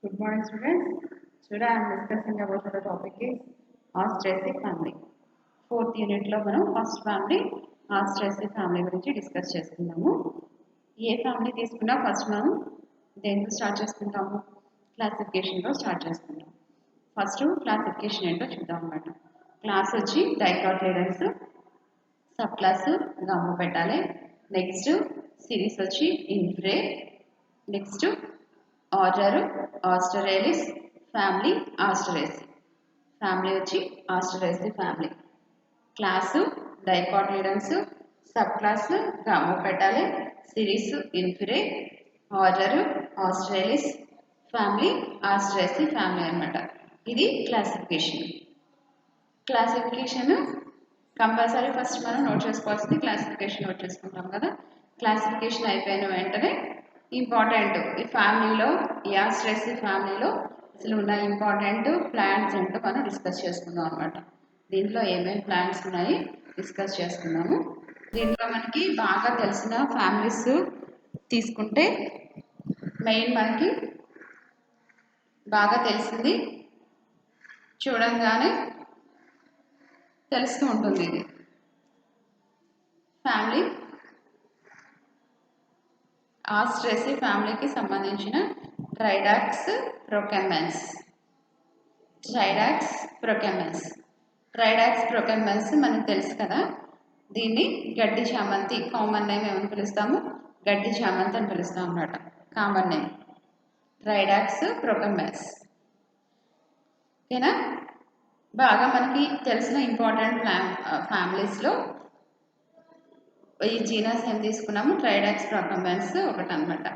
Good morning, students. Today I am discussing about the topic is Austraceae family. Fourth unit లో మనం first family Austraceae family గురించి discuss చేసుకుందాము. ఏ family తీసుకున్నా first మనం దేంతో start చేసుకుంటాము, క్లాసిఫికేషన్తో స్టార్ట్ చేసుకుంటాం. ఫస్ట్ క్లాసిఫికేషన్ ఏంటో చూద్దాం అన్నమాట. క్లాస్ వచ్చి డైకాటిలిడన్స్, సబ్ క్లాస్ గమ్ము పెట్టాలి. నెక్స్ట్ సిరీస్ వచ్చి ఇన్ఫ్రే, నెక్స్ట్ ఆర్డర్ ఆస్ట్రేలిస్, ఫ్యామిలీ ఆస్ట్రేసి, ఫ్యామిలీ వచ్చి ఆస్ట్రేసి ఫ్యామిలీ. క్లాసు డైకాటిలిడన్స్, సబ్ క్లాస్ గమ్ము పెట్టాలి, సిరీస్ ఇన్ఫ్రే, ఆర్డర్ ఆస్ట్రేలిస్, ఫ్యామిలీ ఆస్ట్రేసి ఫ్యామిలీ అన్నమాట. ఇది క్లాసిఫికేషన్. క్లాసిఫికేషన్ కంపల్సరీ ఫస్ట్ మనం నోట్ చేసుకోవాల్సింది క్లాసిఫికేషన్ నోట్ చేసుకుంటాం కదా. క్లాసిఫికేషన్ అయిపోయిన వెంటనే ఇంపార్టెంట్ ఈ ఫ్యామిలీలో, ఈ ఆస్ట్రేసి ఫ్యామిలీలో అసలు ఉన్న ఇంపార్టెంట్ ప్లాంట్స్ ఏంటో మనం డిస్కస్ చేసుకుందాం అనమాట. దీంట్లో ఏమేమి ప్లాంట్స్ ఉన్నాయి డిస్కస్ చేసుకుందాము. దీంట్లో మనకి బాగా తెలిసిన ఫ్యామిలీస్ తీసుకుంటే మెయిన్ మనకి బాగా తెలిసింది చూడంగానే తెలుస్తూ ఉంటుంది. ఇది ఫ్యామిలీ ఆస్ట్రేసి ఫ్యామిలీకి సంబంధించిన ట్రైడాక్స్ ప్రొకెమెన్స్. ట్రైడాక్స్ ప్రొకెమెన్స్, ట్రైడాక్స్ ప్రొకెమెన్స్ మనకు తెలుసు కదా. దీన్ని గడ్డి చామంతి, కామన్ నేమ్ ఏమని పిలుస్తాము, గడ్డి చామంతి అని పిలుస్తాం అన్నమాట. Common name tridax procumbens. ఓకేనా. బాగా మనకి తెలిసిన ఇంపార్టెంట్ ఫ్యామిలీస్లో ఈ జీనస్ ఏం తీసుకున్నాము, ట్రైడాక్స్ ప్రొకెమెన్స్ ఒకటి అనమాట,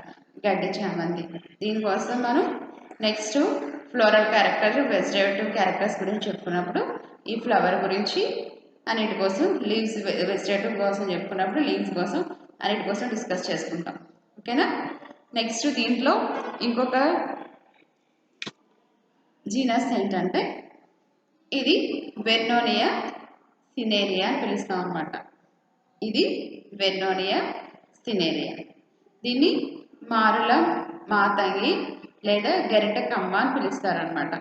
గడ్డి చామంతి. దీనికోసం మనం next floral character, vegetative characters గురించి చెప్పుకున్నప్పుడు ఈ ఫ్లవర్ గురించి, అన్నిటి కోసం లీవ్స్, వెజిటేటివ్ కోసం చెప్పుకున్నప్పుడు లీవ్స్ కోసం, అన్నిటి కోసం డిస్కస్ చేసుకుంటాం. ఓకేనా. నెక్స్ట్ దీంట్లో ఇంకొక జీనస్ ఏంటంటే ఇది వెర్నోనియా సినేరియా అని పిలుస్తాం అన్నమాట. ఇది వెర్నోనియా సినేరియా. దీన్ని మారుల మాతంగి లేదా గరిట కమ్మ అని పిలుస్తారనమాట.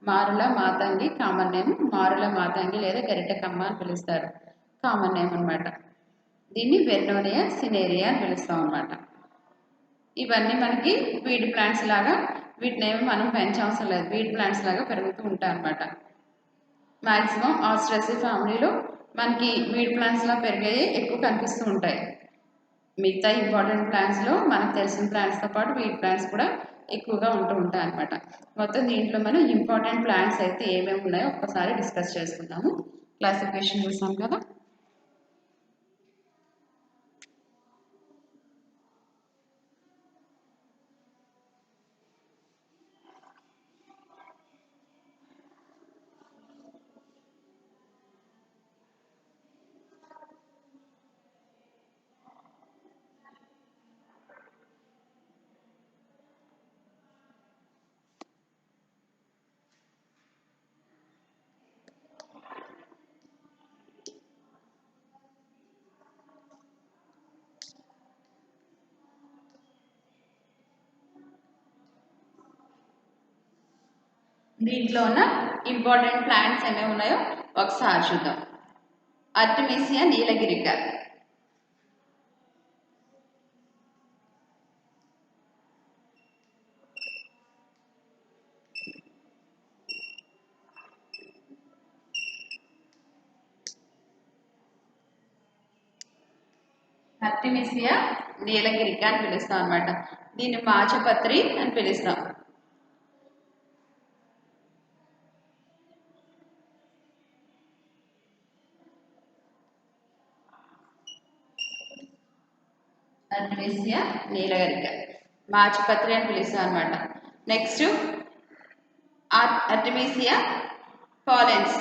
మారుల మాతంగి కామన్ నేమ్, మారుల మాతంగి లేదా గరిట కమ్మ అని పిలుస్తారు, కామన్ నేమ్ అనమాట. దీన్ని వెర్నోనియా సినేరియా అని పిలుస్తాం అనమాట. ఇవన్నీ మనకి వీడ్ ప్లాంట్స్ లాగా, వీటినేమో మనం పెంచవసరం లేదు, వీడ్ ప్లాంట్స్ లాగా పెరుగుతూ ఉంటాయి అనమాట. మ్యాక్సిమం ఆస్ట్రేసి ఫ్యామిలీలో మనకి వీడ్ ప్లాంట్స్ లా పెరిగాయి ఎక్కువ కనిపిస్తూ ఉంటాయి. మిగతా ఇంపార్టెంట్ ప్లాంట్స్లో మనకు తెలిసిన ప్లాంట్స్తో పాటు వీడ్ ప్లాంట్స్ కూడా ఎక్కువగా ఉంటూ ఉంటాయి అనమాట. మొత్తం దీంట్లో మనం ఇంపార్టెంట్ ప్లాంట్స్ అయితే ఏమేమి ఉన్నాయో ఒక్కసారి డిస్కస్ చేసుకుందాము. క్లాసిఫికేషన్ చూసాం కదా. దీంట్లో ఉన్న ఇంపార్టెంట్ ప్లాంట్స్ ఏమేమి ఉన్నాయో ఒకసారి చూద్దాం. ఆర్టిమిసియా నీలగిరిక, ఆర్టిమిసియా నీలగిరిక అని పిలుస్తాం అనమాట. దీన్ని మాచపత్రి అని పిలుస్తాం. ఆర్టిమిసియా నీలగిరిక, మాచపత్రి అని పిలుస్తాం అనమాట. నెక్స్ట్ ఆర్టిమిసియా పాలెన్స్,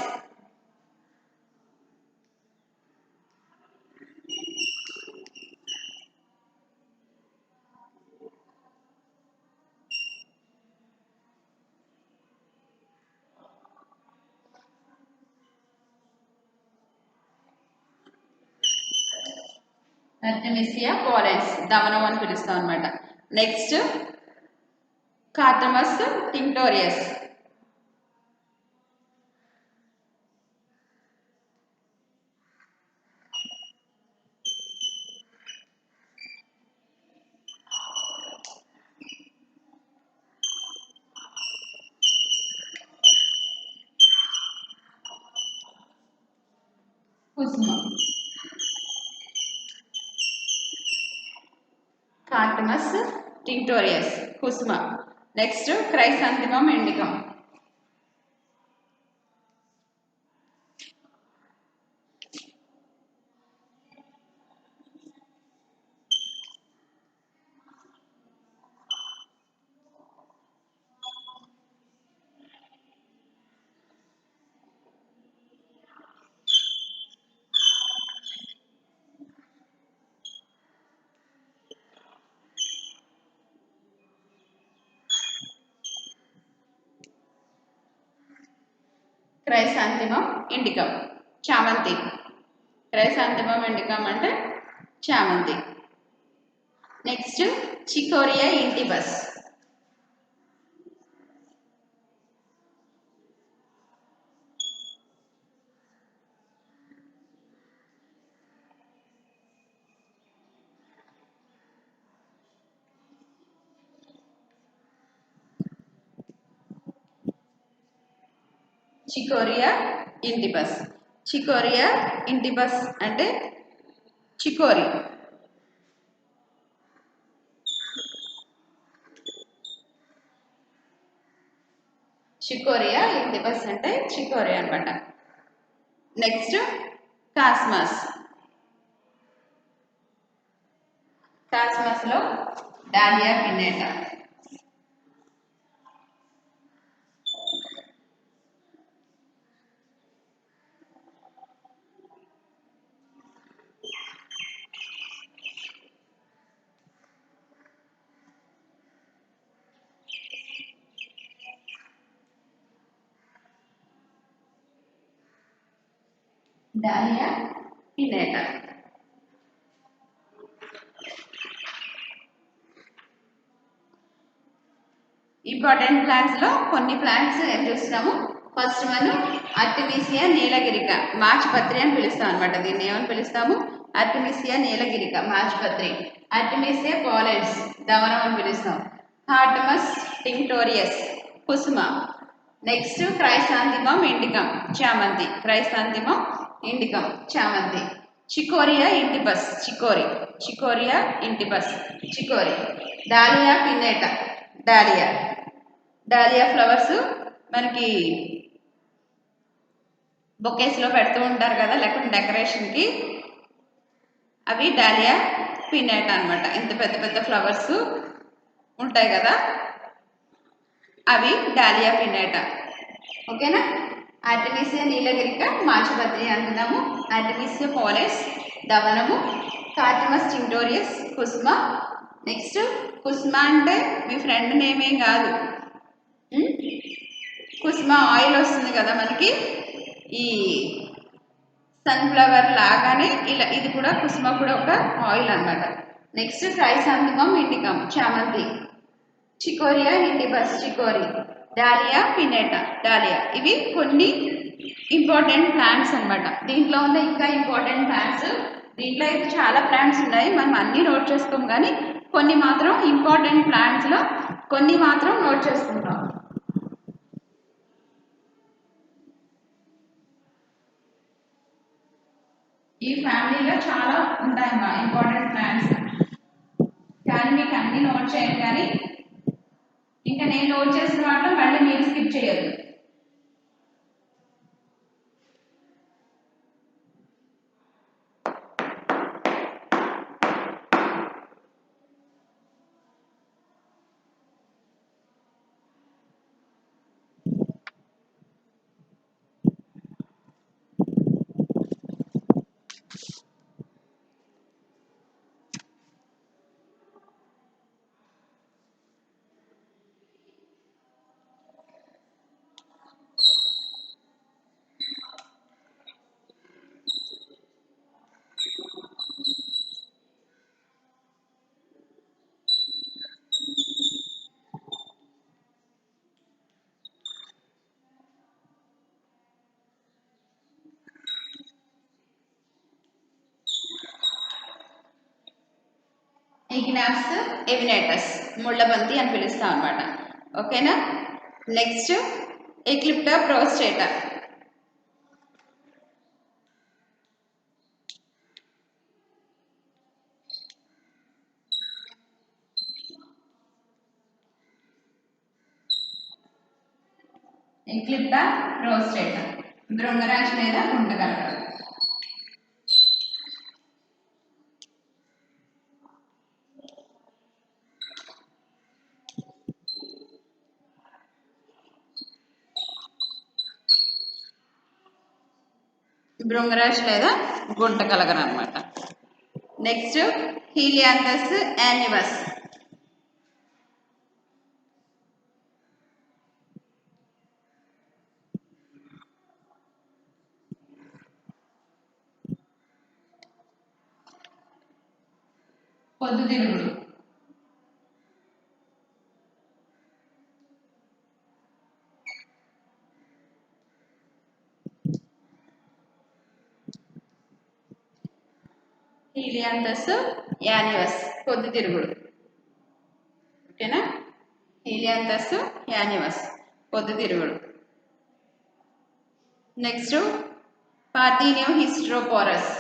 ఆర్టిమిసియా పాలెన్స్ దమనం అని పిలుస్తాం అనమాట. Next Catamus tinctorius. Cusma. Catamus tinctorius. Cusma. Next, Chrysanthemum indicum. Chrysanthemum indicum. Chamanti. Chrysanthemum indicum అంటే చామంతి. నెక్స్ట్ చికోరియా ఇంటిబస్. చికోరియా ఇంటిబస్. చికోరియా ఇంటిబస్ అంటే చికోరి. చికోరియా ఇంటిబస్ అంటే చికోరి అనమాట. Next cosmos. కాస్మస్ లో dahlia pinnata. Dahlia పినేటా. Important plants లో కొన్ని ప్లాంట్స్ ఏం చూస్తున్నాము. ఫస్ట్ మనం ఆర్టిమిసియా నీలగిరిక మాచిపత్రి అని పిలుస్తాం అనమాట. దీన్ని ఏమని పిలుస్తాము? ఆర్టిమిసియా నీలగిరిక మాచిపత్రి. ఆర్టిమిసియా పాలెన్స్ దవనం అని పిలుస్తాం. హార్టమస్ టింక్టోరియస్ కుసుమ. నెక్స్ట్ క్రైసాంతిమం ఇండికం చామంతి. క్రైసాంతిమం ఇండికం చామంతి. చికోరియా ఇంటిబస్ చికోరి. చికోరియా intybus chicory. Dahlia pinnata dahlia. Dahlia flowers మనకి బొకేస్లో పెడుతూ ఉంటారు కదా, లేకపోతే డెకరేషన్కి. అవి డాలియా పినేటా అనమాట. ఇంత పెద్ద పెద్ద ఫ్లవర్స్ ఉంటాయి కదా, అవి డాలియా పినేటా. ఓకేనా? ఆర్టిమిసియా నీలగిరిక మాచిపత్రి అంటున్నాము. ఆర్టిమిసియా పాలెస్ దవనము. కార్టిమస్ టింక్టోరియస్ కుస్మ. నెక్స్ట్ కుస్మ అంటే మీ ఫ్రెండ్ నేమేం కాదు. కుస్మ ఆయిల్ వస్తుంది కదా మనకి, ఈ సన్ఫ్లవర్ లాగానే ఇలా ఇది కూడా కుస్మ కూడా ఒక ఆయిల్ అనమాట. నెక్స్ట్ క్రైసాంతిమం ఇండికం చామంతి. చికోరియా intybus chicory. Dahlia pinnata dahlia. ఇవి కొన్ని ఇంపార్టెంట్ ప్లాంట్స్ అనమాట. దీంట్లో ఉన్న ఇంకా ఇంపార్టెంట్ ప్లాంట్స్, దీంట్లో అయితే చాలా ప్లాంట్స్ ఉన్నాయి, మనం అన్నీ నోట్ చేసుకోం, కానీ కొన్ని మాత్రం ఇంపార్టెంట్ ప్లాంట్స్లో కొన్ని మాత్రం నోట్ చేసుకుంటాం. ఈ ఫ్యామిలీలో చాలా ఉంటాయమ్మా ఇంపార్టెంట్ ప్లాంట్స్, కానీ మీకు అన్ని నోట్ చేయండి. కానీ ఇంకా నేను నోట్ చేసిన వాటిలో మళ్ళీ మీరు స్కిప్ చేయొద్దు. ఈక్నాప్స్ ఎవినేటస్ ముళ్ళబంతి అని పిలుస్తాం అనమాట. ఓకేనా. నెక్స్ట్ ఎక్లిప్టా ప్రోస్టేటా. ఎక్లిప్టా ప్రోస్టేటా భృంగరాజ్ లేదా గుంటకలకలం. భృంగరాజ్ లేదా గుంటకలకలం అనమాట. నెక్స్ట్ హీలియాంథస్ యానివస్. పొద్దుతిరుగుడు. హీలియాంథస్ యానివస్ పొద్దుతిరుగుడు. ఓకేనా. హీలియాంథస్ యానివస్ పొద్దుతిరుగుడు. Next parthenium hysterophorus.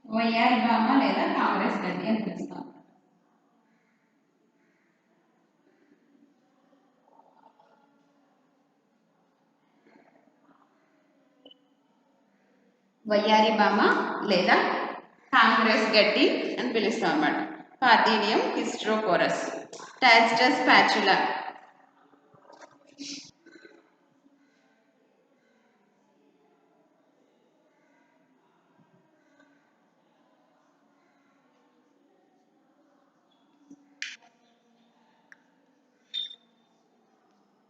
వయ్యారిబామ లేదా కాంగ్రెస్ గడ్డి అని పిలుస్తాం. వయ్యారిబామ లేదా కాంగ్రెస్ గడ్డి అని పిలుస్తాం అన్నమాట. Parthenium hysterophorus. Tagetes patula.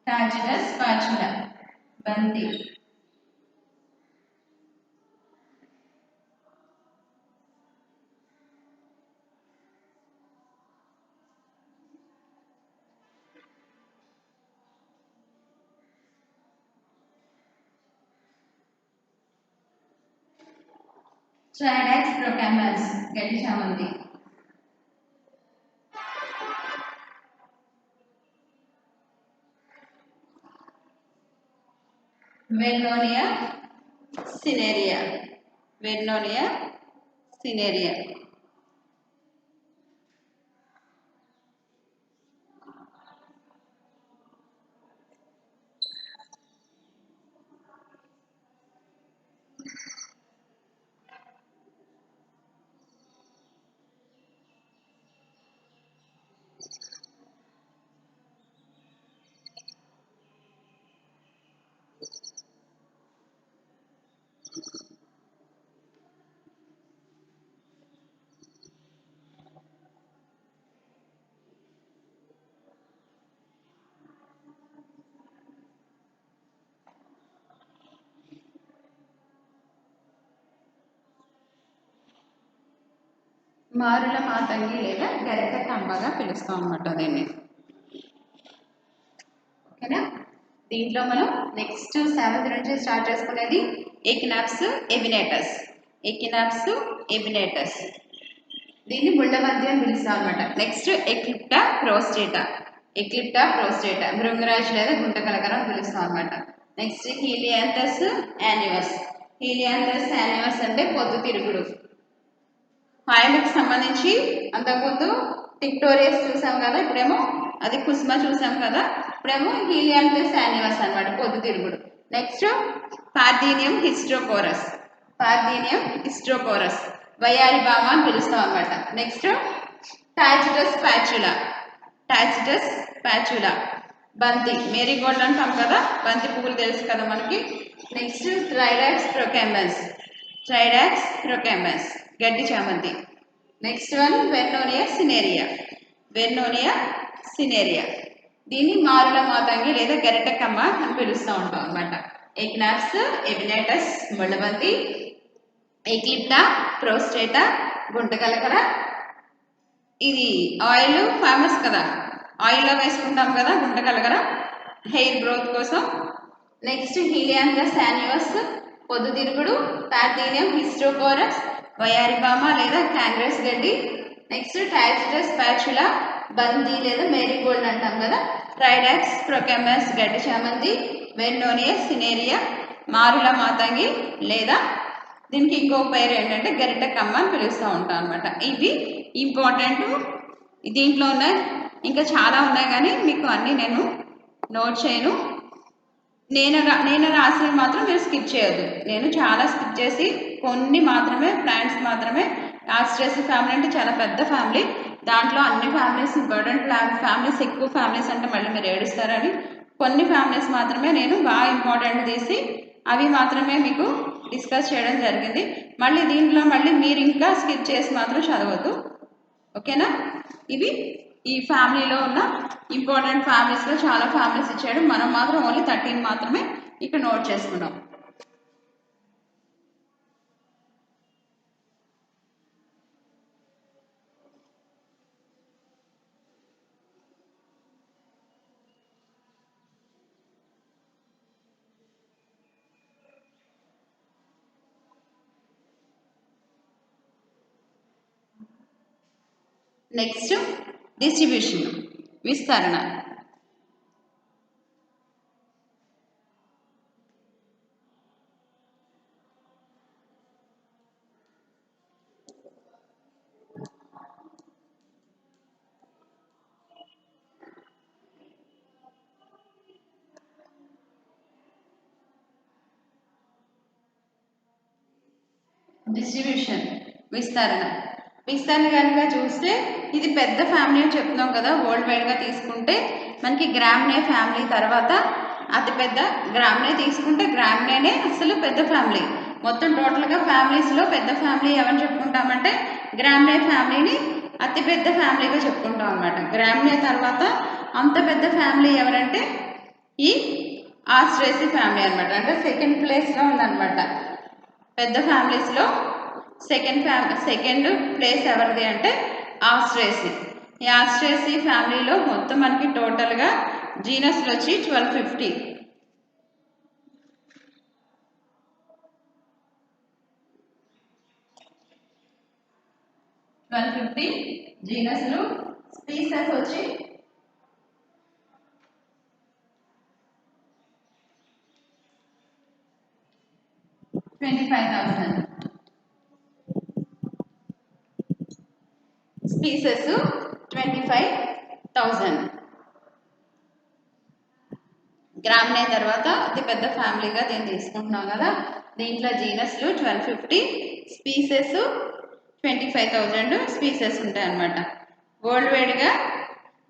Tagetes patula బంతి. ట్రైడాక్స్ ప్రొకాంబస్ గడ్డి చామంతి. Vernonia cinerea. Vernonia cinerea. మారుల మాతంగి లేదా గరిక కంబగా పిలుస్తాం అన్నమాట దీన్ని. ఓకేనా. దీంట్లో మనం నెక్స్ట్ 7th నుంచి స్టార్ట్ చేసుకునేది ఎకినాప్స్ ఎవినేటస్. ఎకినాప్స్ ఎవినేటస్ దీన్ని ముళ్ళబంతి అని పిలుస్తాం అనమాట. నెక్స్ట్ ఎక్లిప్టా ప్రోస్టేటా. ఎక్లిప్టా ప్రోస్టేటా భృంగరాజ్ లేదా గుంటకలకలం అని పిలుస్తాం అనమాట. నెక్స్ట్ హీలియాంథస్ యానివస్. హీలియాంథస్ యానివస్ అంటే పొద్దుతిరుగుడు. కాయలకు సంబంధించి అంతకుముందు టిక్టోరియస్ చూసాం కదా, ఇప్పుడేమో అది కుస్మా చూసాం కదా, ఇప్పుడేమో హీలియాంథస్ యానివస్ అనమాట పొద్దుతిరుగుడు. Next parthenium hysterophorus. Parthenium hysterophorus వయ్యారిబామ అని పిలుస్తాం అనమాట. Next tagetes patula. Tagetes patula బంతి. మేరీగోల్డ్ అంటాం కదా, బంతి పువ్వులు తెలుసు కదా మనకి. Next tridax procumbens. Tridax procumbens గడ్డి చామంతి. Next one vernonia cinerea. Vernonia cinerea. దీన్ని మారుల మాతంగి లేదా గరిటకమ్మ అని పిలుస్తూ ఉంటాం అనమాట. ఎగ్నాప్స్, ఎబినేటస్, ముళ్ళబంతి, ఎక్లిప్టా, ప్రోస్టేటా, గుంటకలకర. ఇది ఆయిల్ ఫేమస్ కదా, ఆయిల్లో వేసుకుంటాం కదా గుంటకలకర హెయిర్ గ్రోత్ కోసం. నెక్స్ట్ హీలియాంథస్ శాన్యువస్, పొద్దుతిరుగుడు, పార్థీనియం హిస్టోపోరస్, వయారిబామా లేదా కాంగ్రెస్ గడ్డి. నెక్స్ట్ టాక్సిడస్ స్పాచులా, బంతి లేదా మేరీగోల్డ్ అంటాం కదా, ట్రైడాక్స్, ప్రొకామస్ గడ్డి చామంతి, వెర్నోనియస్ సినేరియా, మారుల మాతంగి లేదా దీనికి ఇంకో పేరు ఏంటంటే గరిటకమ్మ అని పిలుస్తూ ఉంటాం అనమాట. ఇవి ఇంపార్టెంట్. దీంట్లో ఉన్నాయి, ఇంకా చాలా ఉన్నాయి కానీ మీకు అన్నీ నేను నోట్ చేయను. నేను రాసినవి మాత్రం మీరు స్కిప్ చేయొద్దు. నేను చాలా స్కిప్ చేసి కొన్ని మాత్రమే ప్లాంట్స్ మాత్రమే. ఆస్ట్రేసి ఫ్యామిలీ అంటే చాలా పెద్ద ఫ్యామిలీ, దాంట్లో అన్ని ఫ్యామిలీస్ ఇంపార్టెంట్ ఫ్యామిలీస్, ఎక్కువ ఫ్యామిలీస్ అంటే మళ్ళీ మీరు ఏడుస్తారని కొన్ని ఫ్యామిలీస్ మాత్రమే నేను బాగా ఇంపార్టెంట్ తీసి అవి మాత్రమే మీకు డిస్కస్ చేయడం జరిగింది. మళ్ళీ దీంట్లో మళ్ళీ మీరు ఇంకా స్కిప్ చేసి మాత్రం చదవద్దు, ఓకేనా. ఇవి ఈ ఫ్యామిలీలో ఉన్న ఇంపార్టెంట్ ఫ్యామిలీస్లో చాలా ఫ్యామిలీస్ ఇచ్చాడు, మనం మాత్రం ఓన్లీ 13 మాత్రమే ఇక్కడ నోట్ చేసుకున్నాం. నెక్స్ట్ డిస్ట్రిబ్యూషన్, విస్తరణ. డిస్ట్రిబ్యూషన్ విస్తరణ. విస్తరణ కనుక చూస్తే ఇది పెద్ద ఫ్యామిలీ అని చెప్తున్నాం కదా, వరల్డ్ వైడ్గా తీసుకుంటే మనకి గ్రామ్నే ఫ్యామిలీ తర్వాత అతిపెద్ద గ్రామ్నే తీసుకుంటే గ్రామ్నేనే అసలు పెద్ద ఫ్యామిలీ. మొత్తం టోటల్గా ఫ్యామిలీస్లో పెద్ద ఫ్యామిలీ ఎవరు చెప్పుకుంటామంటే గ్రామ్నే ఫ్యామిలీని అతిపెద్ద ఫ్యామిలీగా చెప్పుకుంటాం అనమాట. గ్రామ్నే తర్వాత అంత పెద్ద ఫ్యామిలీ ఎవరంటే ఈ ఆస్ట్రేసి ఫ్యామిలీ అనమాట. అంటే సెకండ్ ప్లేస్లో ఉందన్నమాట పెద్ద ఫ్యామిలీస్లో. సెకండ్ ప్లేస్ ఎవరిది అంటే ఆస్ట్రేసి. ఈ ఆస్ట్రేసి ఫ్యామిలీలో మొత్తం మనకి టోటల్గా జీనస్లు వచ్చి 1250. జీనస్లు. స్పీసెస్ వచ్చి 25,000. స్పీసెస్ 25,000. గ్రామ్నే తర్వాత అతి పెద్ద ఫ్యామిలీగా దీన్ని తీసుకుంటున్నాం కదా, దీంట్లో జీనస్లు 1250, స్పీసెస్ 25,000 స్పీసెస్ ఉంటాయి అన్నమాట. వరల్డ్ వైడ్గా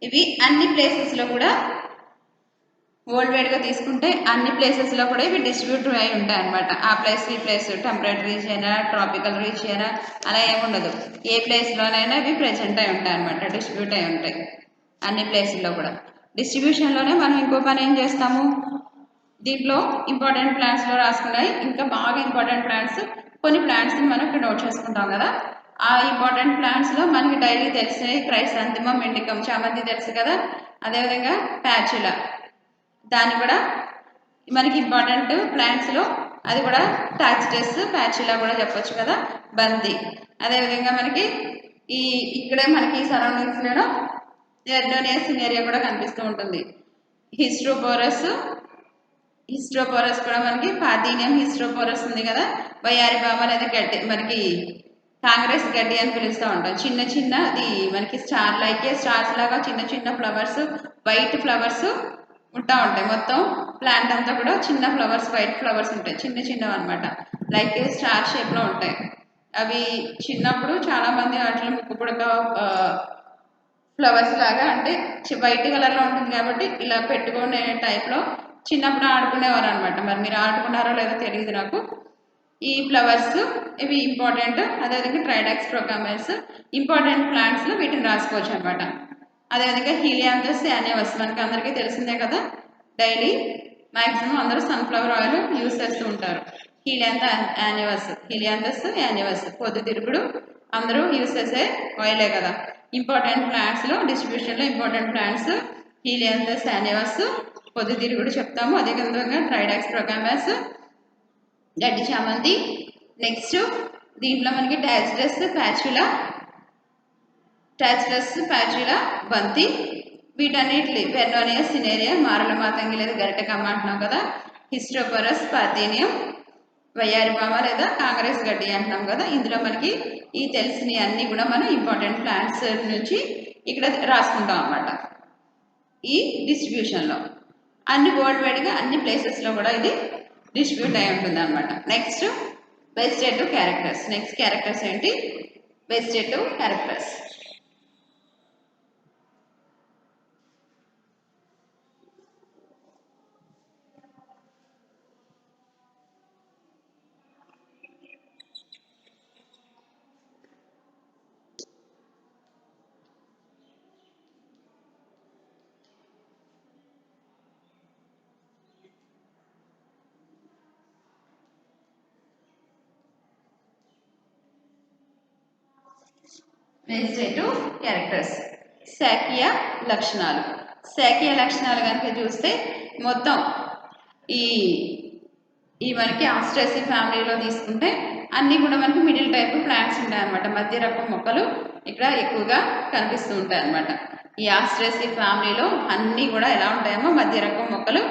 ఇవి అన్ని ప్లేసెస్లో కూడా, వరల్డ్ వైడ్గా తీసుకుంటే అన్ని ప్లేసెస్లో కూడా ఇవి డిస్ట్రిబ్యూట్ అయి ఉంటాయి అన్నమాట. ఆ ప్లేస్ ఈ place temperate region tropical region అలా ఏముండదు, ఏ ప్లేస్లోనైనా ఇవి ప్రెజెంట్ అయి ఉంటాయి అన్నమాట, డిస్ట్రిబ్యూట్ అయి ఉంటాయి అన్ని ప్లేసుల్లో కూడా. డిస్ట్రిబ్యూషన్లోనే మనం ఇంకో పని ఏం చేస్తాము, దీంట్లో ఇంపార్టెంట్ ప్లాంట్స్లో రాసుకున్నాయి, ఇంకా బాగా ఇంపార్టెంట్ ప్లాంట్స్ కొన్ని ప్లాంట్స్ని మనం ఇక్కడ నోట్ చేసుకుంటాం కదా. ఆ ఇంపార్టెంట్ ప్లాంట్స్లో మనకి డైలీ తెలిసినవి క్రైసాంతిమం, ఇండికం, చామంతి తెలుసు కదా. అదేవిధంగా ప్యాచులా, దాన్ని కూడా మనకి ఇంపార్టెంట్ ప్లాంట్స్లో అది కూడా టాక్సిడస్, ప్యాచులా కూడా చెప్పొచ్చు కదా, బంతి. అదేవిధంగా మనకి ఇక్కడే మనకి సరౌండింగ్స్లో వెర్నోనియస్ సినేరియా కూడా కనిపిస్తూ ఉంటుంది. హిస్టోపోరస్ కూడా మనకి పార్థీనియం హిస్టోపోరస్ ఉంది కదా. వయారిబామా లేదా గడ్డి, మనకి కాంగ్రెస్ గడ్డి అని పిలుస్తూ ఉంటాం. చిన్న చిన్నది మనకి స్టార్స్ లాగా చిన్న చిన్న ఫ్లవర్స్, వైట్ ఫ్లవర్స్ ఉంటా ఉంటాయి. మొత్తం ప్లాంట్ అంతా కూడా చిన్న ఫ్లవర్స్, వైట్ ఫ్లవర్స్ ఉంటాయి, చిన్న చిన్నవి అనమాట, లైక్ స్టార్ షేప్లో ఉంటాయి. అవి చిన్నప్పుడు చాలామంది వాటిలో ముక్కు పుడక ఫ్లవర్స్ లాగా, అంటే వైట్ కలర్లో ఉంటుంది కాబట్టి ఇలా పెట్టుకునే టైప్లో చిన్నప్పుడు ఆడుకునేవారు అనమాట. మరి మీరు ఆడుకున్నారో లేదో తెలియదు నాకు. ఈ ఫ్లవర్స్ ఇవి ఇంపార్టెంట్. అదేవిధంగా ట్రైడాక్స్, ప్రొకామస్ ఇంపార్టెంట్ ప్లాంట్స్లో వీటిని రాసుకోవచ్చు అనమాట. అదేవిధంగా హీలియాంథస్ యానివర్స్ మనకి అందరికీ తెలిసిందే కదా, డైలీ మ్యాక్సిమం అందరూ సన్ఫ్లవర్ ఆయిల్ యూస్ చేస్తూ ఉంటారు. హీలియాంథస్ యానివర్స్ పొద్దుతిరుగుడు అందరూ యూస్ చేసే ఆయిలే కదా. ఇంపార్టెంట్ ప్లాంట్స్లో డిస్ట్రిబ్యూషన్లో ఇంపార్టెంట్ ప్లాంట్స్ హీలియాంథస్ యానివర్స్, పొద్దుతిరుగుడు చెప్తాము. అదేవిధంగా ట్రైడాక్స్ ప్రొకాంబస్, గడ్డి చామంతి. నెక్స్ట్ దీంట్లో మనకి టాచులస్ ప్యాచులా బంతి, వీటన్నిటి వెర్నోనియా సినేరియా, మారల మాతంగి లేదా గరిటకమ్మ అంటున్నాం కదా, హిస్టోపరస్ పార్థేనియం, వయ్యారిపామ లేదా కాంగ్రెస్ గడ్డి అంటున్నాం కదా. ఇందులో మనకి ఈ తెలిసినవి అన్నీ కూడా మనం ఇంపార్టెంట్ ప్లాంట్స్ నుంచి ఇక్కడ రాసుకుంటాం అన్నమాట. ఈ డిస్ట్రిబ్యూషన్లో అన్ని వరల్డ్ వైడ్గా అన్ని ప్లేసెస్లో కూడా ఇది డిస్ట్రిబ్యూట్ అయి ఉంటుంది అనమాట. Next vegetative characters. Next characters ఏంటి? Vegetative characters. Vegetative characters. శాఖీయ లక్షణాలు. శాఖీయ లక్షణాలు కనుక చూస్తే మొత్తం ఈ మనకి ఆస్ట్రేసి ఫ్యామిలీలో తీసుకుంటే అన్నీ కూడా మనకి మిడిల్ టైప్ ప్లాంట్స్ ఉంటాయి అన్నమాట. మధ్య రకం మొక్కలు ఇక్కడ ఎక్కువగా కనిపిస్తూ ఉంటాయి అన్నమాట. ఈ ఆస్ట్రేసి ఫ్యామిలీలో అన్నీ కూడా ఎలా ఉంటాయేమో మధ్య రకం మొక్కలు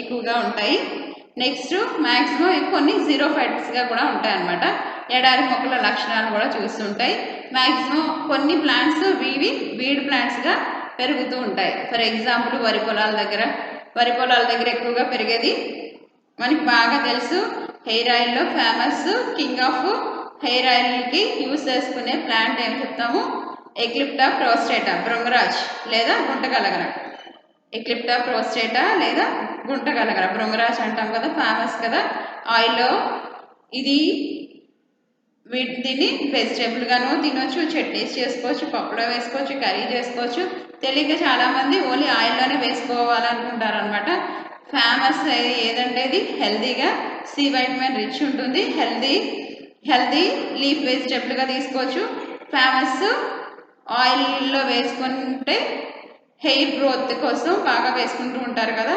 ఎక్కువగా ఉంటాయి. నెక్స్ట్ మ్యాక్సిమం కొన్ని జీరోఫైట్స్గా కూడా ఉంటాయి అన్నమాట. ఎడారి మొక్కల లక్షణాలు కూడా చూస్తుంటాయి. మ్యాక్సిమం కొన్ని ప్లాంట్స్ వీడ్ ప్లాంట్స్గా పెరుగుతూ ఉంటాయి. ఫర్ ఎగ్జాంపుల్ వరి పొలాల దగ్గర ఎక్కువగా పెరిగేది మనకి బాగా తెలుసు. హెయిర్ ఆయిల్లో ఫేమస్ కింగ్ ఆఫ్ హెయిర్ ఆయిల్కి యూస్ చేసుకునే ప్లాంట్ ఏం చెప్తాము? ఎక్లిప్టా ప్రోస్టేటా, భృంగరాజ్ లేదా గుంటగలగర. ఎక్లిప్టా ప్రోస్టేటా లేదా గుంటగలగర, భృంగరాజ్ అంటాం కదా, ఫేమస్ కదా ఆయిల్లో. దీన్ని వెజిటేబుల్గాను తినొచ్చు, చట్నీస్ చేసుకోవచ్చు, పప్పులో వేసుకోవచ్చు, కర్రీ చేసుకోవచ్చు. తెలియక చాలామంది ఓన్లీ ఆయిల్లోనే వేసుకోవాలనుకుంటారు అనమాట. ఫేమస్ ఏదంటే ఇది హెల్దీగా సి వైటమిన్ రిచ్ ఉంటుంది. హెల్దీ లీఫ్ వెజిటేబుల్గా తీసుకోవచ్చు. ఫేమస్ ఆయిల్లో వేసుకుంటే హెయిర్ గ్రోత్ కోసం బాగా వేసుకుంటూ ఉంటారు కదా,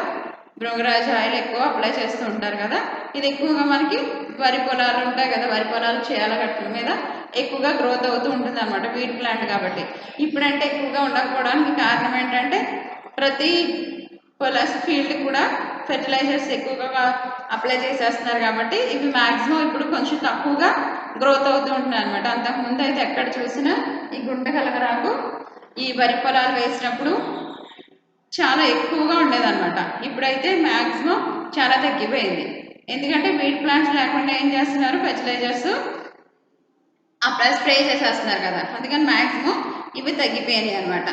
భృంగరాజ్ ఆయిల్ ఎక్కువ అప్లై చేస్తూ ఉంటారు కదా. ఇది ఎక్కువగా మనకి వరి పొలాలు ఉంటాయి కదా, వరి పొలాలు చేయాల గట్ల మీద ఎక్కువగా గ్రోత్ అవుతూ ఉంటుంది అనమాట, వీట్ ప్లాంట్ కాబట్టి. ఇప్పుడంటే ఎక్కువగా ఉండకపోవడానికి కారణం ఏంటంటే ప్రతి ఫీల్డ్ కూడా ఫెర్టిలైజర్స్ ఎక్కువగా అప్లై చేసేస్తున్నారు కాబట్టి ఇవి మ్యాక్సిమం ఇప్పుడు కొంచెం తక్కువగా గ్రోత్ అవుతూ ఉంటున్నాయి అనమాట. అంతకుముందు అయితే ఎక్కడ చూసినా ఈ గుంటగలగరాకు ఈ వరి పొలాలు వేసినప్పుడు చాలా ఎక్కువగా ఉండేదన్నమాట. ఇప్పుడైతే మ్యాక్సిమం చాలా తగ్గిపోయింది. ఎందుకంటే వీట్ ప్లాంట్స్ లేకుండా ఏం చేస్తున్నారు, ఫెర్టిలైజర్స్ అప్లై స్ప్రే చేసేస్తున్నారు కదా, అందుకని మ్యాక్సిమం ఇవి తగ్గిపోయినాయి అనమాట.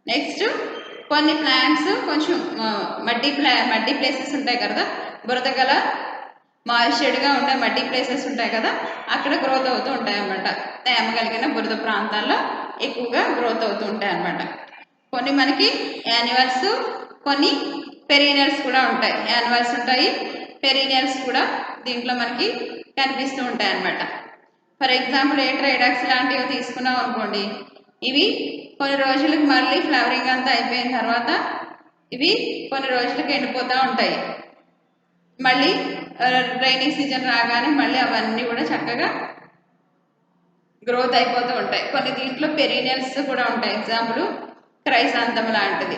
నెక్స్ట్ కొన్ని ప్లాంట్స్ కొంచెం మడ్డీ ప్లేసెస్ ఉంటాయి కదా, బురద గల మాయిశ్చర్డ్గా ఉండే మడ్డీ ప్లేసెస్ ఉంటాయి కదా, అక్కడ గ్రోత్ అవుతూ ఉంటాయి అన్నమాట. తేమ కలిగిన బురద ప్రాంతాల్లో ఎక్కువగా గ్రోత్ అవుతూ ఉంటాయి అన్నమాట. కొన్ని మనకి యాన్యువల్స్, కొన్ని పెరీనియల్స్ కూడా ఉంటాయి. యాన్యువల్స్ ఉంటాయి, పెరీనియల్స్ కూడా దీంట్లో మనకి కనిపిస్తూ ఉంటాయి అన్నమాట. ఫర్ ఎగ్జాంపుల్ ట్రైడాక్స్ లాంటివి తీసుకున్నాం అనుకోండి, ఇవి కొన్ని రోజులకు మళ్ళీ ఫ్లవరింగ్ అంతా అయిపోయిన తర్వాత ఇవి కొన్ని రోజులకు ఎండిపోతూ ఉంటాయి. మళ్ళీ రైనీ సీజన్ రాగానే మళ్ళీ అవన్నీ కూడా చక్కగా గ్రోత్ అయిపోతూ ఉంటాయి. కొన్ని దీంట్లో పెరీనియల్స్ కూడా ఉంటాయి. ఎగ్జాంపుల్ క్రైసాంతం లాంటిది,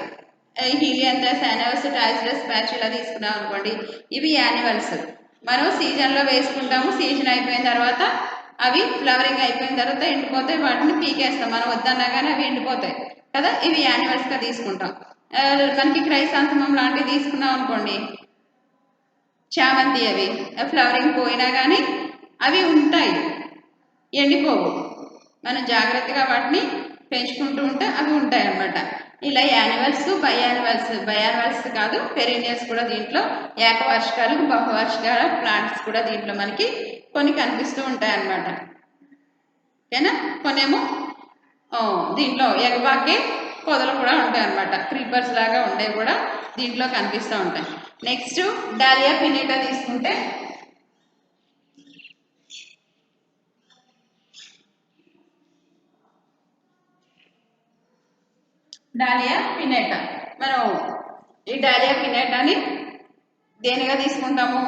హీలియాంథస్ యానివర్స్, టాచులస్ ప్యాచులా తీసుకున్నాం అనుకోండి, ఇవి యాన్యువల్స్. మనం సీజన్లో వేసుకుంటాము, సీజన్ అయిపోయిన తర్వాత అవి ఫ్లవరింగ్ అయిపోయిన తర్వాత ఎండిపోతాయి, వాటిని పీకేస్తాం. మనం వద్దన్నా కానీ అవి ఎండిపోతాయి కదా, ఇవి యాన్యువల్స్గా తీసుకుంటాం. మనకి క్రైసాంతమం లాంటివి తీసుకున్నాం అనుకోండి, చామంతి, అవి ఫ్లవరింగ్ పోయినా కానీ అవి ఉంటాయి, ఎండిపోవు. మనం జాగ్రత్తగా వాటిని పెంచుకుంటూ ఉంటే అవి ఉంటాయి అన్నమాట. ఇలా యాన్యువల్స్, బయాన్యువల్స్ కాదు, పెరీనియల్స్ కూడా దీంట్లో ఏకవార్షికాలు, బహువార్షికాల ప్లాంట్స్ కూడా దీంట్లో మనకి కొన్ని కనిపిస్తూ ఉంటాయి అన్నమాట. ఓకేనా? కొన్నేమో దీంట్లో ఎగబాకే పొదలు కూడా ఉంటాయి అన్నమాట. క్రీపర్స్ లాగా ఉండేవి కూడా దీంట్లో కనిపిస్తూ ఉంటాయి. నెక్స్ట్ డాలియా పినేటా తీసుకుంటే డాలియా పినేటా మనం ఈ డాలియా పినేటాని దేనిగా తీసుకుంటాము?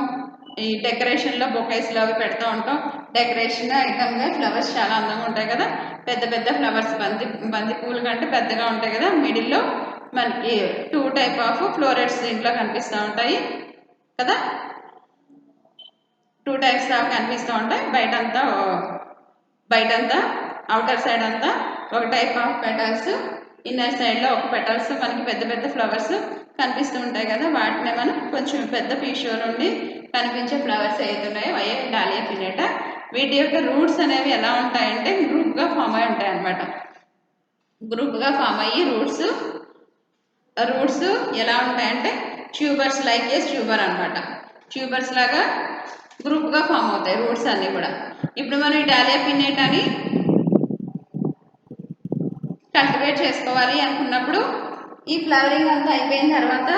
ఈ డెకరేషన్లో బొకేస్లో అవి పెడుతూ ఉంటాం. డెకరేషన్ ఐటమ్గా ఫ్లవర్స్ చాలా అందంగా ఉంటాయి కదా, పెద్ద పెద్ద ఫ్లవర్స్ బంతి పూలు కంటే పెద్దగా ఉంటాయి కదా. మిడిల్లో మనకి 2 టైప్ ఆఫ్ ఫ్లోరెట్స్ దీంట్లో కనిపిస్తూ ఉంటాయి కదా, 2 టైప్స్ ఆఫ్ కనిపిస్తూ ఉంటాయి. బయటంతా అవుటర్ సైడ్ అంతా ఒక టైప్ ఆఫ్ పెటల్స్, ఇన్నర్ సైడ్లో ఒక పెటల్స్ మనకి పెద్ద పెద్ద ఫ్లవర్స్ కనిపిస్తూ ఉంటాయి కదా. వాటిని మనం కొంచెం పెద్ద పీషో నుండి కనిపించే ఫ్లవర్స్ ఏవైతున్నాయో అయ్యే డాలియా పినేటా. వీటి యొక్క రూట్స్ అనేవి ఎలా ఉంటాయంటే గ్రూప్గా ఫామ్ అయి ఉంటాయి అన్నమాట. గ్రూప్గా ఫామ్ అయ్యి రూట్స్ ఎలా ఉంటాయంటే ట్యూబర్స్ లైక్ ఏ ట్యూబర్ అనమాట. ట్యూబర్స్ లాగా గ్రూప్గా ఫామ్ అవుతాయి రూట్స్ అన్నీ కూడా. ఇప్పుడు మనం ఈ డాలియా పినేటాని కల్టివేట్ చేసుకోవాలి అనుకున్నప్పుడు ఈ ఫ్లవరింగ్ అంతా అయిపోయిన తర్వాత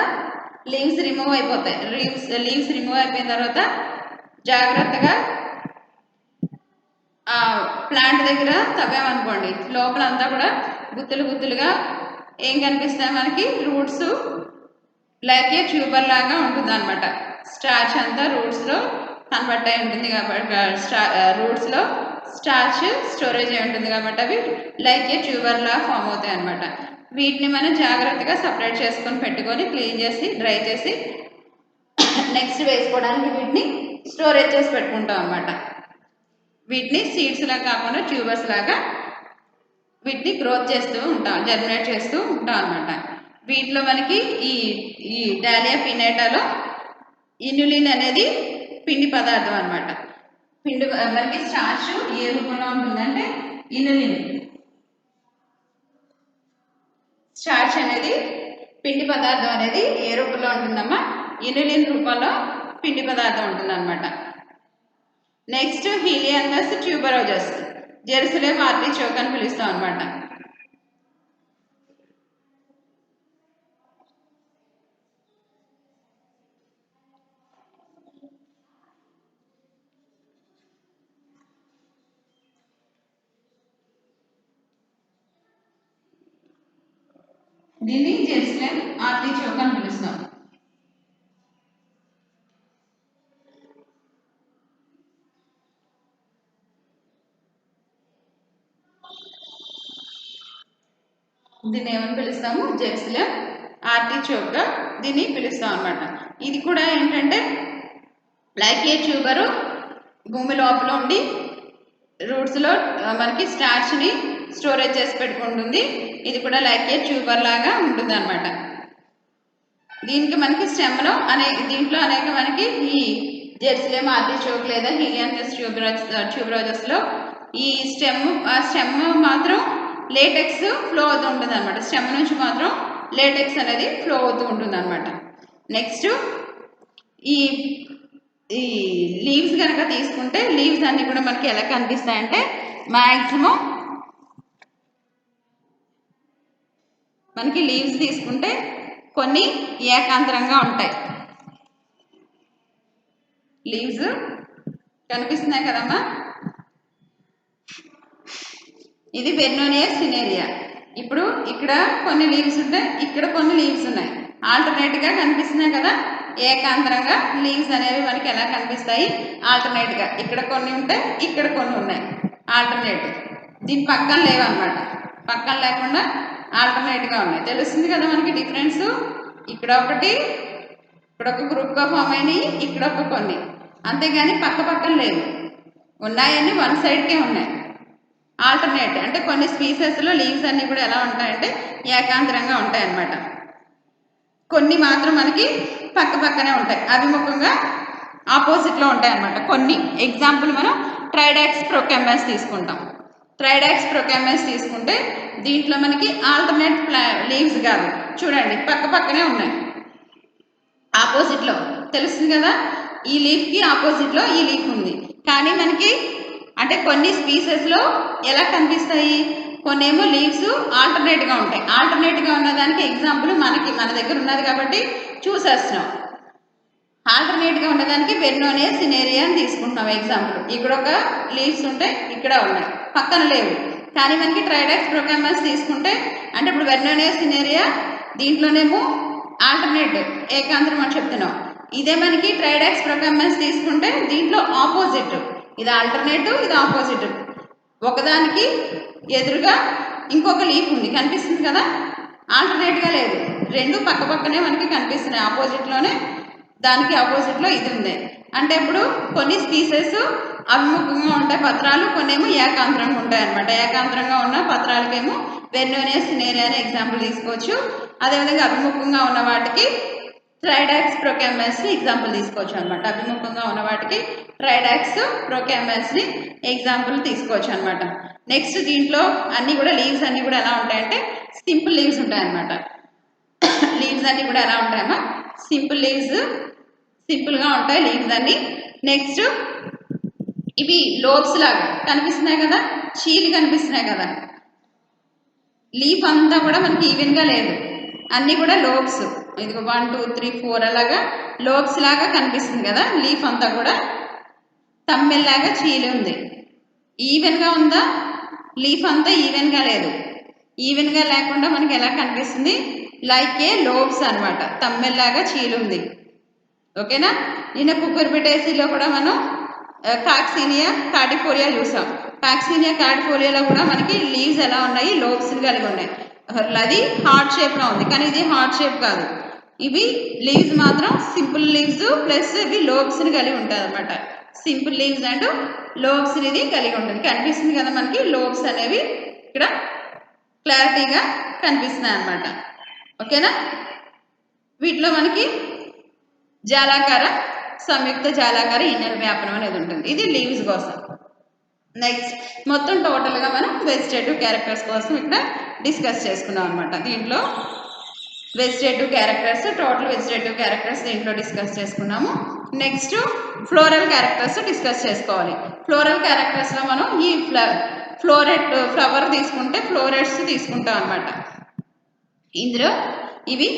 లీవ్స్ రిమూవ్ అయిపోతాయి. లీవ్స్ రిమూవ్ అయిపోయిన తర్వాత జాగ్రత్తగా ప్లాంట్ దగ్గర తవ్వామనుకోండి, లోపలంతా కూడా గుత్తులుగా ఏం కనిపిస్తాయి మనకి? రూట్స్ లైక్ ఏ ట్యూబర్ లాగా ఉంటుంది అనమాట. స్టార్చ్ అంతా రూట్స్లో కన్వర్ట్ అయి ఉంటుంది కాబట్టి రూట్స్లో స్టార్చ్ స్టోరేజ్ అయి ఉంటుంది కాబట్టి అవి లైక్ ఏ ట్యూబర్ లా ఫామ్ అవుతాయి అనమాట. వీటిని మనం జాగ్రత్తగా సపరేట్ చేసుకొని పెట్టుకొని క్లీన్ చేసి డ్రై చేసి నెక్స్ట్ వేసుకోవడానికి వీటిని స్టోరేజ్ చేసి పెట్టుకుంటాం అనమాట. వీటిని సీడ్స్ లాగా కాకుండా ట్యూబర్స్ లాగా వీటిని గ్రోత్ చేస్తూ ఉంటాం, జర్మినేట్ చేస్తూ ఉంటాం అనమాట. వీటిలో మనకి ఈ డాలియా పినేటాలో ఇన్యులిన్ అనేది పిండి పదార్థం అనమాట. మనకి స్టార్చ్ ఏ రూపంలో ఉంటుందంటే ఇన్యులిన్. స్టార్చ్ అనేది పిండి పదార్థం అనేది ఏ రూపంలో ఉంటుందమ్మా? ఇన్యులిన్ రూపంలో పిండి పదార్థం ఉంటుందన్నమాట. నెక్స్ట్ హీలియాంథస్ ట్యూబరోజస్, జెరుసలేం ఆర్టిచోక్ అని పిలుస్తాం అనమాట. దీన్ని జెరుసలేం ఆర్టిచోక్ అని పిలుస్తాం. దీన్ని ఏమని పిలుస్తాము? జెరుసలేం ఆర్టిచోక్గా దీన్ని పిలుస్తాం అనమాట. ఇది కూడా ఏంటంటే లైక్ ఏ ట్యూబరు భూమి లోపల ఉండి రూట్స్లో మనకి స్టార్చ్ని స్టోరేజ్ చేసి పెట్టుకుంటుంది. ఇది కూడా లైక్ ఏ ట్యూబర్ లాగా ఉంటుంది అనమాట. దీనికి మనకి స్టెమ్లో దీంట్లో అనేక మనకి ఈ జెరుసలేం ఆర్టిచోక్ లేదా హీలియాంథస్ ట్యూబరోజస్లో ఈ స్టెమ్ మాత్రం లేటెక్స్ ఫ్లో అవుతూ ఉంటుంది అనమాట. స్టెమ్ నుంచి మాత్రం లేటెక్స్ అనేది ఫ్లో అవుతూ ఉంటుంది అనమాట. నెక్స్ట్ ఈ లీవ్స్ కనుక తీసుకుంటే లీవ్స్ అన్నీ కూడా మనకి ఎలా కనిపిస్తాయంటే మ్యాక్సిమం మనకి లీవ్స్ తీసుకుంటే కొన్ని ఏకాంతరంగా ఉంటాయి. లీవ్స్ కనిపిస్తున్నాయి కదమ్మా. ఇది వెర్నోనియా సినేరియా. ఇప్పుడు ఇక్కడ కొన్ని లీవ్స్ ఉంటాయి, ఇక్కడ కొన్ని లీవ్స్ ఉన్నాయి, ఆల్టర్నేట్గా కనిపిస్తున్నాయి కదా. ఏకాంతరంగా లీవ్స్ అనేవి మనకి ఎలా కనిపిస్తాయి? ఆల్టర్నేట్గా ఇక్కడ కొన్ని ఉంటాయి, ఇక్కడ కొన్ని ఉన్నాయి, ఆల్టర్నేట్. దీని పక్కన లేవన్నమాట, పక్కన లేకుండా ఆల్టర్నేట్గా ఉన్నాయి. తెలుస్తుంది కదా మనకి డిఫరెన్స్. ఇక్కడ ఒకటి, ఇక్కడ ఒక గ్రూప్గా ఫామ్ అయినాయి, ఇక్కడ ఒక కొన్ని, అంతేగాని పక్క పక్కన లేవు. ఉన్నాయని వన్ సైడ్కే ఉన్నాయి. ఆల్టర్నేట్ అంటే కొన్ని స్పీసెస్లో లీవ్స్ అన్నీ కూడా ఎలా ఉంటాయంటే ఏకాంతరంగా ఉంటాయి అన్నమాట. కొన్ని మాత్రం మనకి పక్క పక్కనే ఉంటాయి, అభిముఖంగా ఆపోజిట్లో ఉంటాయి అన్నమాట. కొన్ని ఎగ్జాంపుల్ మనం ట్రైడాక్స్ ప్రోకాంబస్ తీసుకుంటాం. ట్రైడాక్స్ ప్రోకాంబస్ తీసుకుంటే దీంట్లో మనకి ఆల్టర్నేట్ లీవ్స్ కాదు, చూడండి పక్క పక్కనే ఉన్నాయి, ఆపోజిట్లో. తెలుస్తుంది కదా, ఈ లీఫ్కి ఆపోజిట్లో ఈ లీఫ్ ఉంది. కానీ మనకి అంటే కొన్ని స్పీసెస్లో ఎలా కనిపిస్తాయి? కొన్నేమో లీవ్స్ ఆల్టర్నేట్గా ఉంటాయి. ఆల్టర్నేట్గా ఉన్నదానికి ఎగ్జాంపుల్ మన దగ్గర ఉన్నది కాబట్టి చూసేస్తున్నాం. ఆల్టర్నేట్గా ఉన్నదానికి వెర్నోనియా సినేరియా అని తీసుకుంటున్నాం ఎగ్జాంపుల్. ఇక్కడ ఒక లీవ్స్ ఉంటాయి, ఇక్కడ ఉన్నాయి, పక్కన లేవు. కానీ మనకి ట్రైడాక్స్ ప్రోకాంబస్ తీసుకుంటే అంటే ఇప్పుడు వెర్నోనియా సినేరియా దీంట్లోనేమో ఆల్టర్నేట్ ఏకాంతరం అని చెప్తున్నాం. ఇదే మనకి ట్రైడాక్స్ ప్రోకాంబస్ తీసుకుంటే దీంట్లో ఆపోజిట్, ఇది ఆల్టర్నేటివ్, ఇది ఆపోజిట్. ఒకదానికి ఎదురుగా ఇంకొక లీఫ్ ఉంది, కనిపిస్తుంది కదా, ఆల్టర్నేట్గా లేదు, రెండు పక్క పక్కనే మనకి కనిపిస్తున్నాయి. ఆపోజిట్లోనే దానికి ఆపోజిట్లో ఇది ఉంది. అంటే ఇప్పుడు కొన్ని స్పీసెస్ అభిముఖంగా ఉంటాయి పత్రాలు, కొన్ని ఏమో ఏకాంతరంగా ఉంటాయి అనమాట. ఏకాంతరంగా ఉన్న పత్రాలకేమో వెర్నోనియా సినేరియా అనే ఎగ్జాంపుల్ తీసుకోవచ్చు. అదేవిధంగా అభిముఖంగా ఉన్న వాటికి ట్రైడాక్స్ ప్రోకాంబస్ని ఎగ్జాంపుల్ తీసుకోవచ్చు అనమాట. అభిముఖంగా ఉన్న వాటికి ట్రైడాక్స్ ప్రోకాంబస్ని ఎగ్జాంపుల్ తీసుకోవచ్చు అనమాట. నెక్స్ట్ దీంట్లో అన్నీ కూడా లీవ్స్ అన్నీ కూడా ఎలా ఉంటాయంటే సింపుల్ లీవ్స్ ఉంటాయన్నమాట. లీవ్స్ అన్నీ కూడా ఎలా ఉంటాయమ్మా, సింపుల్ లీవ్స్, సింపుల్గా ఉంటాయి లీవ్స్ అన్నీ. నెక్స్ట్ ఇవి లోబ్స్ లాగా కనిపిస్తున్నాయి కదా, చీలి కనిపిస్తున్నాయి కదా, లీఫ్ అంతా కూడా మనకి ఈవెన్గా లేదు, అన్నీ కూడా లోబ్స్. ఇదిగో 1 2 3 4 అలాగా లోబ్స్ లాగా కనిపిస్తుంది కదా. లీఫ్ అంతా కూడా తమ్మెల్లాగా చీలి ఉంది. ఈవెన్గా ఉందా, లీఫ్ అంతా ఈవెన్గా లేదు. ఈవెన్గా లేకుండా మనకి ఎలా కనిపిస్తుంది, లైక్ ఏ లోబ్స్ అనమాట, తమ్మెల్లాగా చీలి ఉంది. ఓకేనా. నిన్న కుకుర్బిటేసీలో కూడా మనం కాక్సీనియా కార్డిఫోలియా చూసాం. కాక్సీనియా కార్డిఫోలియాలో కూడా మనకి లీవ్స్ ఎలా ఉన్నాయి, లోబ్స్ కలిగి ఉన్నాయి. అది హార్ట్ షేప్లో ఉంది, కానీ ఇది హార్ట్ షేప్ కాదు. ఇవి లీవ్స్ మాత్రం సింపుల్ లీవ్స్ ప్లస్ ఇవి లోబ్స్ని కలిగి ఉంటాయి అనమాట. సింపుల్ లీవ్స్ అండ్ లోబ్స్ ఇది కలిగి ఉంటుంది. కనిపిస్తుంది కదా మనకి, లోబ్స్ అనేవి ఇక్కడ క్లారిటీగా కనిపిస్తున్నాయి అనమాట. ఓకేనా. వీటిలో మనకి జాలాకార, సంయుక్త జాలాకార, ఇన్నర్ వ్యాపనం అనేది ఉంటుంది. ఇది లీవ్స్ కోసం. నెక్స్ట్ మొత్తం టోటల్గా మనం వెజిటేటివ్ క్యారెక్టర్స్ కోసం ఇక్కడ డిస్కస్ చేసుకున్నాం అనమాట. దీంట్లో vegetative characters, total vegetative characters దీంట్లో డిస్కస్ చేసుకున్నాము. నెక్స్ట్ ఫ్లోరల్ క్యారెక్టర్స్ డిస్కస్ చేసుకోవాలి. ఫ్లోరల్ క్యారెక్టర్స్లో మనం ఈ ఫ్లవర్ తీసుకుంటే ఫ్లోరెట్స్ తీసుకుంటాం అనమాట. ఇందులో ఇవి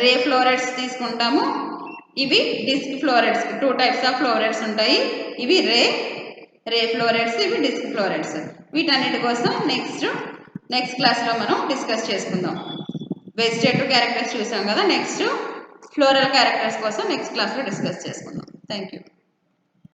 రే ఫ్లోరెట్స్ తీసుకుంటాము, ఇవి disc florets. 2 types of florets ఉంటాయి. ఇవి రే ఫ్లోరెట్స్, ఇవి డిస్క్ ఫ్లోరెట్స్. వీటన్నిటి కోసం నెక్స్ట్ క్లాస్లో మనం డిస్కస్ చేసుకుందాం. వెజిటేటివ్ క్యారెక్టర్స్ చూసాం కదా, నెక్స్ట్ ఫ్లోరల్ క్యారెక్టర్స్ కోసం నెక్స్ట్ క్లాస్లో డిస్కస్ చేసుకుందాం. Thank you.